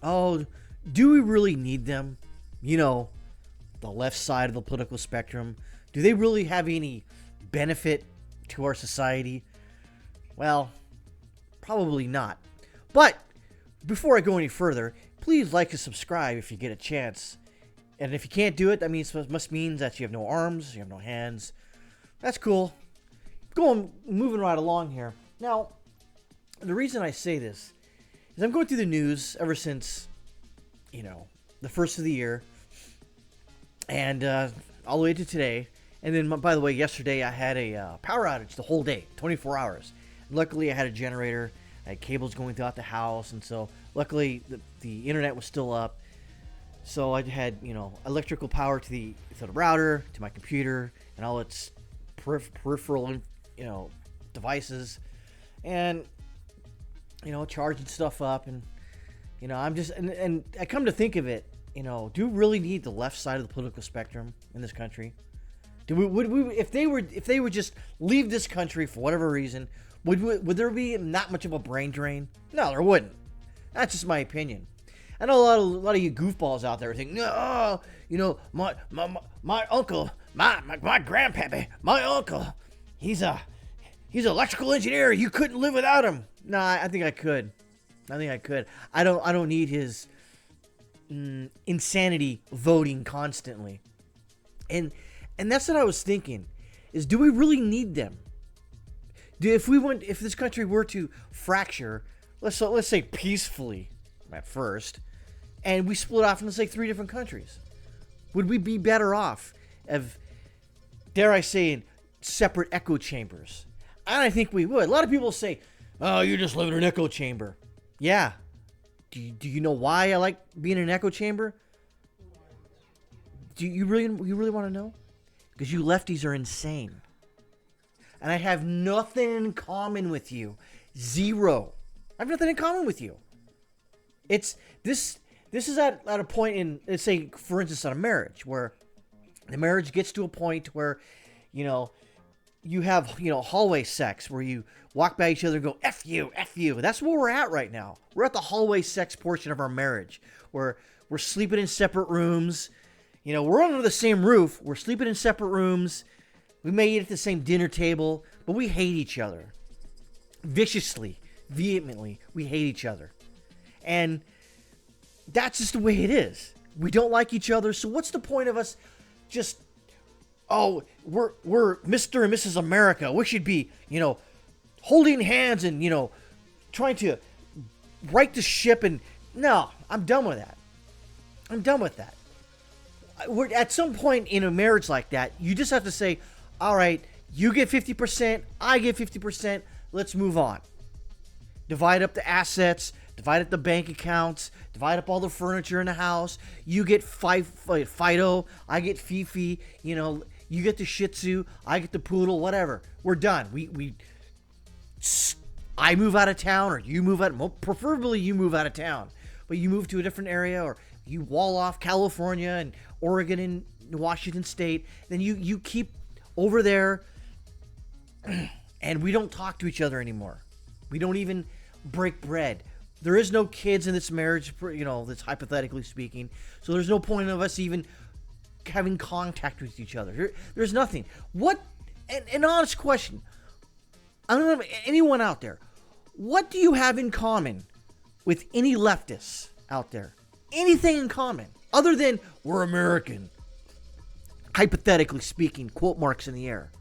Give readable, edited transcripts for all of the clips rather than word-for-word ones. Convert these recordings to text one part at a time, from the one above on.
Oh, do we really need them? You know, the left side of the political spectrum. Do they really have any benefit to our society? Well, probably not. But before I go any further, please like and subscribe if you get a chance. And if you can't do it, that must mean that you have no arms, you have no hands. That's cool. Moving right along here. Now, the reason I say this is I'm going through the news ever since, the first of the year, and all the way to today. And then, by the way, yesterday I had a power outage the whole day, 24 hours. Luckily, I had a generator. I had cables going throughout the house, and so luckily the internet was still up. So I had electrical power to the router, to my computer, and all its peripheral devices, and charging stuff up, and I'm just and I come to think of it, do we really need the left side of the political spectrum in this country? Would we if they would just leave this country for whatever reason, would there be not much of a brain drain? No, there wouldn't. That's just my opinion. I know a lot of you goofballs out there think, no, my uncle, my grandpappy, my uncle, he's an electrical engineer. You couldn't live without him. No, I think I could. I don't need his insanity voting constantly. And that's what I was thinking. Is, do we really need them? If this country were to fracture, let's say peacefully at first, and we split off into, say, 3 different countries, would we be better off of, dare I say, in separate echo chambers? And I think we would. A lot of people say, oh, you just live in an echo chamber. Yeah. Do you know why I like being in an echo chamber? Do you really want to know? Because you lefties are insane. And I have nothing in common with you. Zero. I have nothing in common with you. It's this is at a point in, let's say, for instance, on a marriage, where the marriage gets to a point where, you have, hallway sex, where you walk by each other and go, F you, F you. That's where we're at right now. We're at the hallway sex portion of our marriage, where we're sleeping in separate rooms. We're under the same roof. We're sleeping in separate rooms. We may eat at the same dinner table, but we hate each other. Viciously, vehemently, we hate each other. And that's just the way it is. We don't like each other, so what's the point of us just, oh, we're Mr. and Mrs. America. We should be, holding hands and, trying to right the ship. And no, I'm done with that. We're at some point in a marriage like that, you just have to say, all right, you get 50%, I get 50%, let's move on. Divide up the assets, divide up the bank accounts, divide up all the furniture in the house. You get Fido, I get Fifi, you get the Shih Tzu, I get the Poodle, whatever. We're done. I move out of town, or you move out, preferably you move out of town, but you move to a different area, or you wall off California and Oregon and Washington State, then you keep over there, and we don't talk to each other anymore. We don't even break bread. There is no kids in this marriage, that's hypothetically speaking, so there's no point of us even having contact with each other. There's nothing. What, an honest question, I don't know, anyone out there, what do you have in common with any leftists out there? Anything in common other than we're American? Hypothetically speaking, quote marks in the air.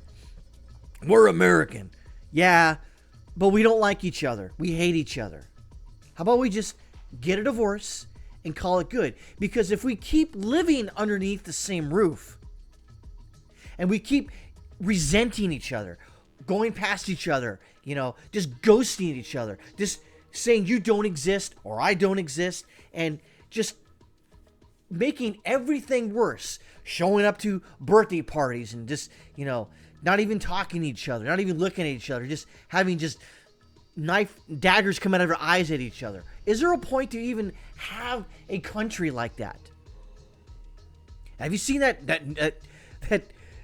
We're American. Yeah, but we don't like each other. We hate each other. How about we just get a divorce and call it good? Because if we keep living underneath the same roof and we keep resenting each other, going past each other, just ghosting each other, just saying you don't exist or I don't exist, and just making everything worse, showing up to birthday parties and just, not even talking to each other, not even looking at each other, just having just knife daggers come out of our eyes at each other. Is there a point to even have a country like that? Have you seen that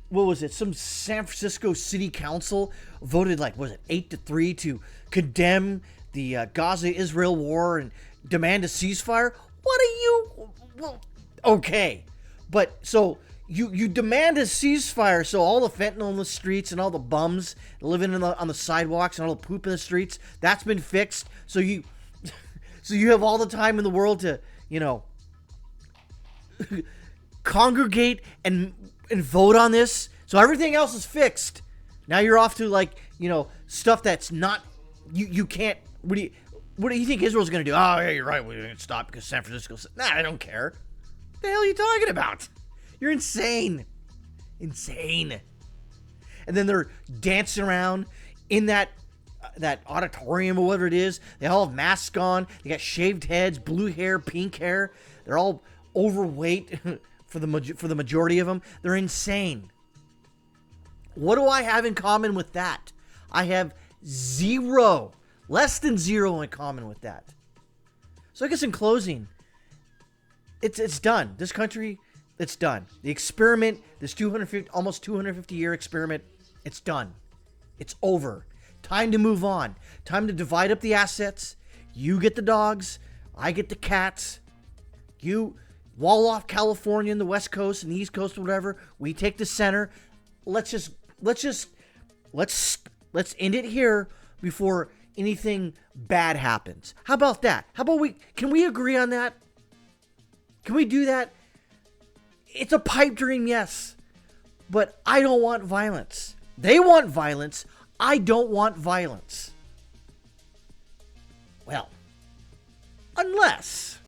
what was it? Some San Francisco City Council voted 8-3 to condemn the Gaza-Israel war and demand a ceasefire? What are you? Well, okay, but so you demand a ceasefire, so all the fentanyl in the streets and all the bums living on the sidewalks and all the poop in the streets, that's been fixed. So you have all the time in the world to, congregate and vote on this. So everything else is fixed. Now you're off to stuff that's not you can't. What do you think Israel's going to do? Oh, yeah, you're right. We're going to stop because San Francisco. Nah, I don't care. What the hell are you talking about? You're insane. Insane. And then they're dancing around in that auditorium or whatever it is. They all have masks on. They got shaved heads, blue hair, pink hair. They're all overweight for the majority of them. They're insane. What do I have in common with that? I have zero. Less than zero in common with that. So I guess in closing, it's done. This country, it's done. The experiment, this almost 250 year experiment, it's done. It's over. Time to move on. Time to divide up the assets. You get the dogs. I get the cats. You wall off California and the West Coast and the East Coast or whatever. We take the center. Let's end it here before anything bad happens. How about that? Can we agree on that? Can we do that? It's a pipe dream, yes. But I don't want violence. They want violence. I don't want violence. Well, unless